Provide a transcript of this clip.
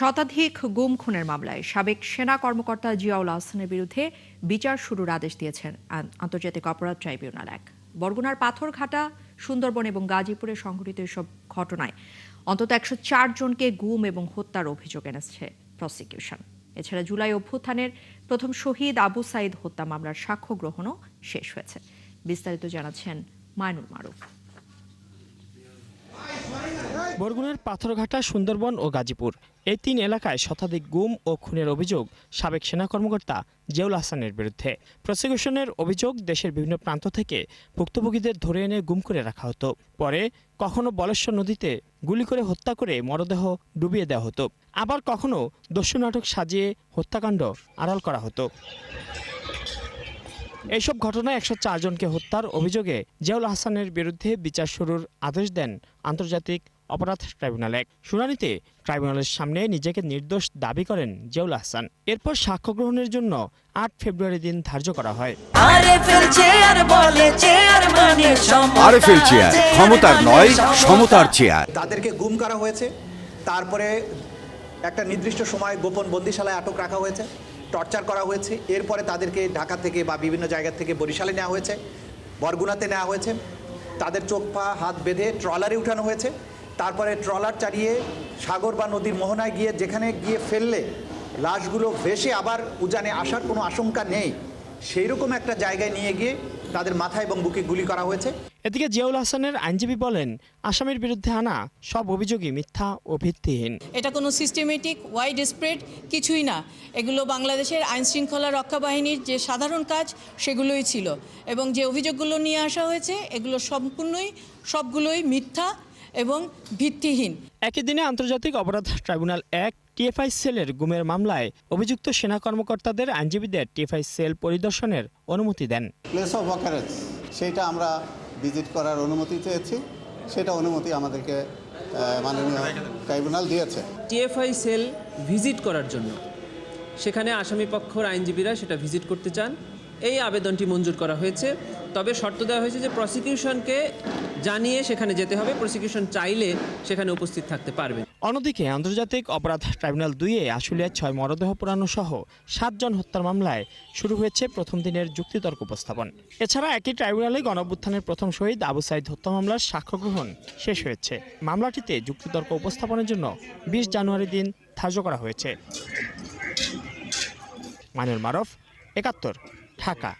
শতাধিক গুম খুনের মামলায় সাবেক সেনা কর্মকর্তা জিয়াউল আহসানের বিরুদ্ধে বিচার শুরুর আদেশ দিয়েছেন আন্তর্জাতিক অপরাধ ট্রাইব্যুনাল ১। বরগুনার পাথরঘাটা, সুন্দরবন এবং গাজীপুরে সংঘটিত এসব ঘটনায় অন্তত ১০৪ জনকে গুম এবং হত্যার অভিযোগ এনেছে প্রসিকিউশন। এছাড়া জুলাই অভ্যুত্থানের প্রথম শহীদ আবু সাইদ হত্যা মামলার সাক্ষ্য গ্রহণও শেষ হয়েছে। বিস্তারিত জানাচ্ছেন মাইনুল মারুফ। বরগুনার পাথরঘাটা, সুন্দরবন ও গাজীপুর এই ৩ এলাকায় শতাধিক গুম ও খুনের অভিযোগ সাবেক সেনা কর্মকর্তা জিয়াউল আহসানের বিরুদ্ধে। প্রসিকিউশনের অভিযোগ, দেশের বিভিন্ন প্রান্ত থেকে ভুক্তভোগীদের ধরে এনে গুম করে রাখা হতো। পরে কখনো বলেশ্বর নদীতে গুলি করে হত্যা করে মরদেহ ডুবিয়ে দেওয়া হতো, আবার কখনো দস্যু নাটক সাজিয়ে হত্যাকাণ্ড আড়াল করা হতো। এইসব ঘটনায় ১০৪ জনকে হত্যার অভিযোগে জিয়াউল আহসানের বিরুদ্ধে বিচার শুরুর আদেশ দেন আন্তর্জাতিক অপরাধ ট্রাইব্যুনাল ১। শুনানিতে ট্রাইব্যুনালের সামনে নিজেকে নির্দোষ দাবি করেন জিয়াউল আহসান। এরপর সাক্ষ্য গ্রহণের জন্য ৮ ফেব্রুয়ারি দিন ধার্য করা হয়। আরএফএল চেয়ার, ক্ষমতার নয়, সমতার চেয়ার। তাদেরকে গুম করা হয়েছে, তারপরে একটা নির্দিষ্ট সময় গোপন বন্দিশালায় আটক রাখা হয়েছে, টর্চার করা হয়েছে। এরপরে তাদেরকে ঢাকা থেকে বা বিভিন্ন জায়গা থেকে বরিশালে নেওয়া হয়েছে, বরগুনাতে নেওয়া হয়েছে। তাদের চোখ পা হাত বেঁধে ট্রলারে উঠানো হয়েছে। তারপরে ট্রলার চালিয়ে সাগর বা নদীর মোহনায় গিয়ে যেখানে গিয়ে ফেললে লাশগুলো ভেসে আবার উজানে আসার কোনো আশঙ্কা নেই, সেই রকম একটা জায়গায় নিয়ে গিয়ে তাদের মাথা এবং বুকে গুলি করা হয়েছে। এদিকে জিয়াউল আহসানের আইনজীবী বলেন, আসামির বিরুদ্ধে আনা সব অভিযোগই মিথ্যা ও ভিত্তিহীন। এটা কোনো সিস্টেমেটিক ওয়াইড স্প্রেড কিছুই না। এগুলো বাংলাদেশের আইন শৃঙ্খলা রক্ষা বাহিনীর যে সাধারণ কাজ সেগুলোই ছিল, এবং যে অভিযোগগুলো নিয়ে আসা হয়েছে এগুলো সবগুলোই মিথ্যা এবং ভিত্তিহীন। একই দিনে আন্তর্জাতিক অপরাধ ট্রাইব্যুনাল ১ টিএফআই সেলের গুমের মামলায় অভিযুক্ত সেনা কর্মকর্তাদের আইনজীবীদের টিএফআই সেল পরিদর্শনের অনুমতি দেন। প্লেস অফ অকারেন্স সেইটা আমরা ভিজিট করার অনুমতি চেয়েছি, সেটা অনুমতি আমাদেরকে মাননীয় ট্রাইব্যুনাল দিয়েছে। টিএফআই সেল ভিজিট করার জন্য সেখানে আসামি পক্ষের আইনজীবীরা সেটা ভিজিট করতে চান, এই আবেদনটি মঞ্জুর করা হয়েছে। তবে শর্ত দেওয়া হয়েছে যে প্রসিকিউশনকে জানিয়ে সেখানে যেতে হবে, প্রসিকিউশন চাইলে সেখানে উপস্থিত থাকতে পারবে। অন্যদিকে আন্তর্জাতিক অপরাধ ট্রাইব্যুনাল ২-এ আশুলিয়ায় ৬ মরদেহ পোড়ানো সহ ৭ জন হত্যার মামলায় শুরু হয়েছে প্রথম দিনের যুক্তিতর্ক উপস্থাপন। এছাড়া একই ট্রাইব্যুনালে গণঅভ্যুত্থানের প্রথম শহীদ আবু সাইদ হত্যা মামলার সাক্ষ্য গ্রহণ শেষ হয়েছে। মামলাটিতে যুক্তিতর্ক উপস্থাপনের জন্য ২০ জানুয়ারি দিন ধার্য করা হয়েছে। মাইনুল মারুফ, ৭১, ঢাকা।